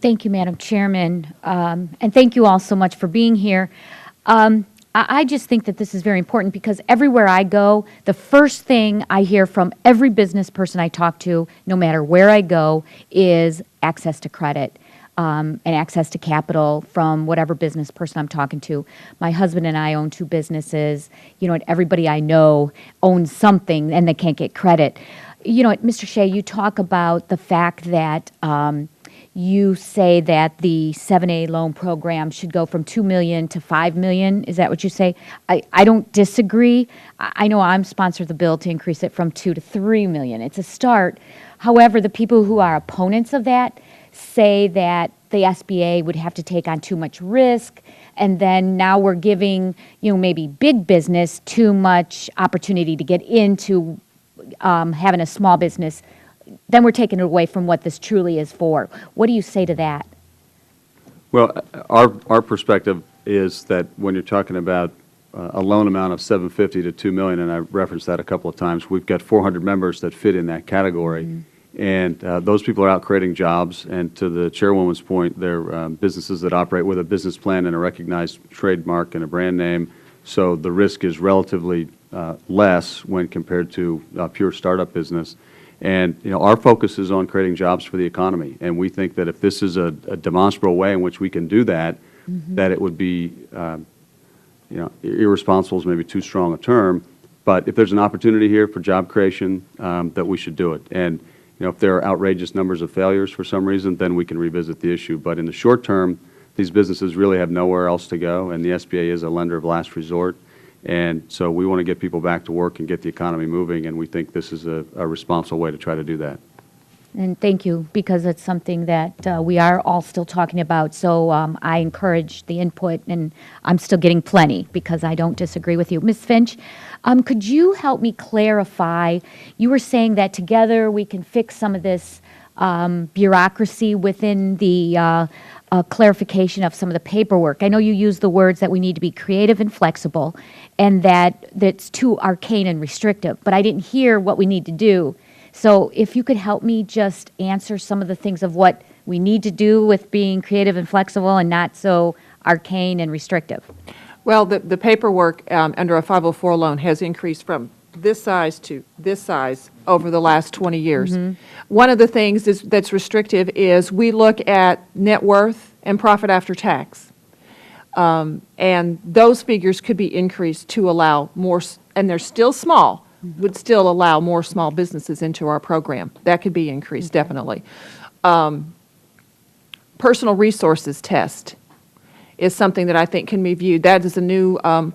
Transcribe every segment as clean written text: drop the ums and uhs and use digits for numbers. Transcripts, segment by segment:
Thank you, Madam Chairman, and thank you all so much for being here. I just think that this is very important because everywhere I go, the first thing I hear from every business person I talk to, no matter where I go, is access to credit and access to capital from whatever business person I'm talking to. My husband and I own two businesses, and everybody I know owns something and they can't get credit. Mr. Shea, you talk about the fact that you say that the 7A loan program should go from $2 million to $5 million. Is that what you say? I don't disagree. I know I'm sponsored the bill to increase it from $2 to $3 million. It's a start. However, the people who are opponents of that say that the SBA would have to take on too much risk, and then now we're giving, maybe big business too much opportunity to get into having a small business. Then we're taking it away from what this truly is for. What do you say to that? Well, our perspective is that when you're talking about a loan amount of $750 to $2 million, and I referenced that a couple of times, we've got 400 members that fit in that category. Mm-hmm. And those people are out creating jobs. And to the chairwoman's point, they're businesses that operate with a business plan and a recognized trademark and a brand name. So the risk is relatively less when compared to a pure startup business. And our focus is on creating jobs for the economy, and we think that if this is a demonstrable way in which we can do that, mm-hmm. that it would be, irresponsible is maybe too strong a term, but if there's an opportunity here for job creation, that we should do it. And if there are outrageous numbers of failures for some reason, then we can revisit the issue. But in the short term, these businesses really have nowhere else to go, and the SBA is a lender of last resort. And so we want to get people back to work and get the economy moving, and we think this is a responsible way to try to do that. And thank you, because it's something that we are all still talking about. So I encourage the input, and I'm still getting plenty because I don't disagree with you. Ms. Finch, could you help me clarify? You were saying that together we can fix some of this bureaucracy within the clarification of some of the paperwork. I know you use the words that we need to be creative and flexible, and that's too arcane and restrictive, but I didn't hear what we need to do. So if you could help me just answer some of the things of what we need to do with being creative and flexible and not so arcane and restrictive. Well, the paperwork under a 504 loan has increased from this size to this size over the last 20 years. Mm-hmm. One of the things that's restrictive is we look at net worth and profit after tax. And those figures could be increased to allow more, and they're still small, mm-hmm. would still allow more small businesses into our program. That could be increased, okay. Definitely. Personal resources test is something that I think can be viewed. That is a new a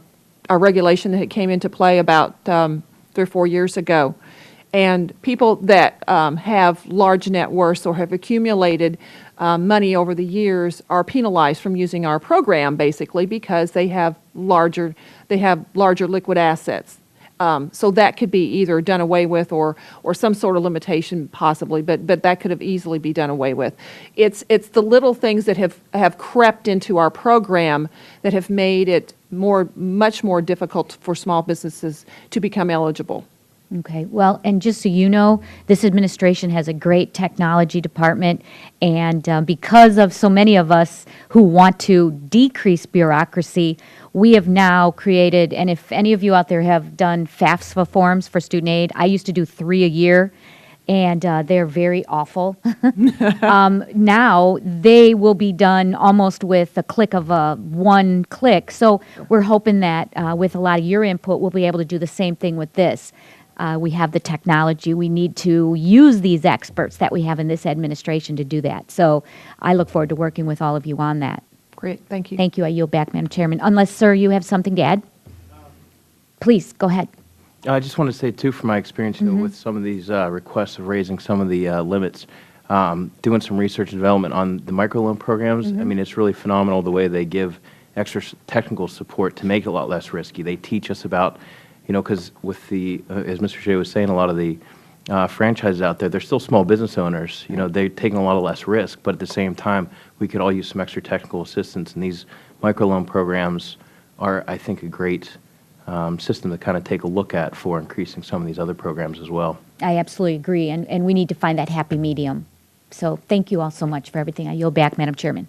regulation that came into play about 3 or 4 years ago. And people that have large net worths or have accumulated money over the years are penalized from using our program, basically, because they have larger liquid assets. So that could be either done away with or some sort of limitation possibly, but that could have easily be done away with. It's the little things that have crept into our program that have made it much more difficult for small businesses to become eligible. Okay, well, and just so you know, this administration has a great technology department, and because of so many of us who want to decrease bureaucracy, we have now created, and if any of you out there have done FAFSA forms for student aid, I used to do 3 a year, and they're very awful. Now they will be done almost with a click of one click. So we're hoping that with a lot of your input, we'll be able to do the same thing with this. We have the technology. We need to use these experts that we have in this administration to do that. So I look forward to working with all of you on that. Great. Thank you. Thank you. I yield back, Madam Chairman. Unless, sir, you have something to add? Please, go ahead. I just want to say, too, from my experience Mm-hmm. with some of these requests of raising some of the limits, doing some research and development on the microloan programs, Mm-hmm. I mean, it's really phenomenal the way they give extra technical support to make it a lot less risky. They teach us about, because with the, as Mr. Shea was saying, a lot of the franchises out there, they're still small business owners. They're taking a lot of less risk, but at the same time, we could all use some extra technical assistance, and these microloan programs are, I think, a great system to kind of take a look at for increasing some of these other programs as well. I absolutely agree, and we need to find that happy medium. So thank you all so much for everything. I yield back, Madam Chairman.